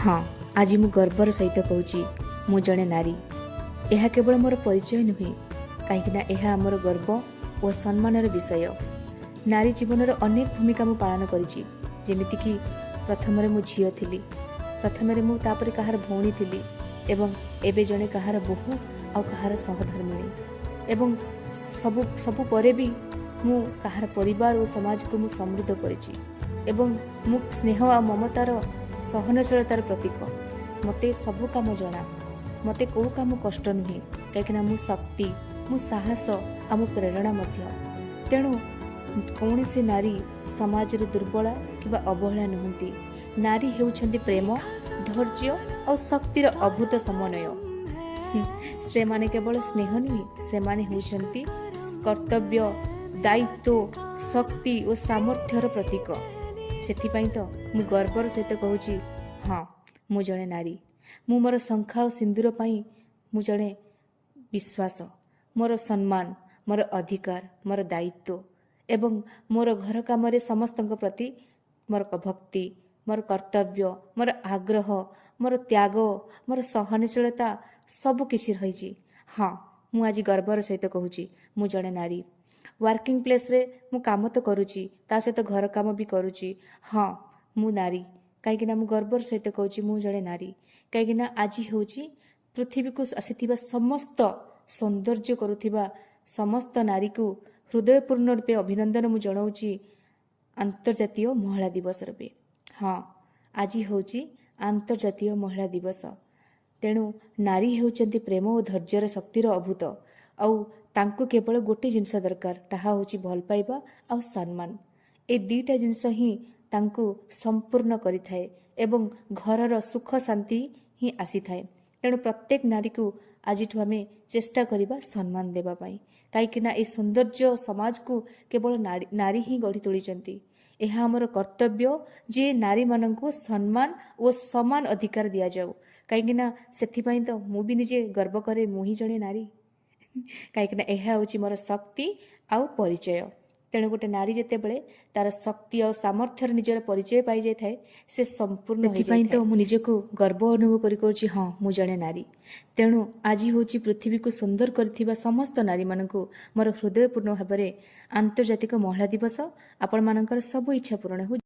हाँ, आज मु गर्वर सहित कहूँ मु जड़े नारी। यह केवल मोर परिचय नुहे, कहीं आमर गर्व और सम्मानर विषय। नारी जीवन अनेक भूमिका मु पालन करिछि, जेमिति कि प्रथम मु झील थी, प्रथम मु तापर कहार भौणी थी, एवं एबे जड़े कहार बोहू आ कहार सहधर्मिणी एवं सबु परे भी मु कहार परिवार और समाज को मु समृद्ध करिछि एवं मु स्नेह आ ममतार सहनशीलतार प्रतीक। मते सबु काम जना, मते को काम कष्ट नुहे, कहीं मु शक्ति मु साहस आ मु प्रेरणा मध्य। तेणु कौन सी नारी समाज दुर्बला कि अवहेला नुहंती। नारी हेउछंती प्रेम, धैर्य और शक्तिर अभूत समन्वय। से माने केवल स्नेह नुहे, से माने हेउछंती कर्तव्य, दायित्व, शक्ति और सामर्थ्यर प्रतीक। सेथिपाई तो मु गर्वर सहित कहूँ, हाँ मु जड़े नारी। मु मोर शंखा और सिंदूर पाई मु जड़े विश्वास, मोर सम्मान, मोर अधिकार, मोर दायित्व एवं मोर घर काम समस्त प्रति मोर भक्ति, मोर कर्तव्य, मोर आग्रह, मोर त्याग, मोर सहनशीलता सब किछि रही। हाँ मु आज गर्वर सहित कहूँ मु जड़े नारी। वर्किंग प्लेस रे मु काम तो करुची, ता सहित घर काम भी करुची। हाँ मु नारी, कहीं मु गर्वर सहित कहूँ मु जड़े नारी। कहीं आज हूँ पृथ्वी को आसीथिबा समस्त सौंदर्य करुथिबा समस्त नारी को हृदयपूर्ण रूपे अभिनंदन मु जनाऊँगी अंतर्जातीय महिला दिवस रूपे। हाँ आज हूँ अंतर्जातीय महिला दिवस। तेणु नारी हेउचंती प्रेम और धैर्यर शक्तिर अभूत। आउ तांको केवल गोटे जिनस दरकार, ताहा होची भल पाइबा और सम्मान। ए दीटा जिनस ही तांको संपूर्ण करिथाए एवं घरर सुख शांति ही आसी थाए। तेणु प्रत्येक नारी को आज आमे चेष्टा करिबा सम्मान देबा पाई, कहीं ए सौंदर्य समाज को केवल नारी ही गढ़ी तोलिचंती। यह आमर कर्तव्य जे नारी माननकु सम्मान और समान अधिकार दिया जाऊ। कहीं सेथिपाई तो मु भी निजे गर्व करे मु ही जड़े नारी। कहीं यह हूँ मोर शक्ति आउ परिचय। तेणु गोटे नारी जेतेबेले तार शक्ति और सामर्थ्यर निजर परिचय पाई जाय थाए, से संपूर्ण हो जाय थाए। तो मु निजेको गर्व अनुभव करि हाँ मु जड़े नारी। तेणु आज हूँ पृथ्वी को सुंदर करथिबा समस्त नारी मानकु मोर हृदयपूर्ण भाव में आंतर्जातिक महिला दिवस। आपण मानकर सब इच्छा पूर्ण हो।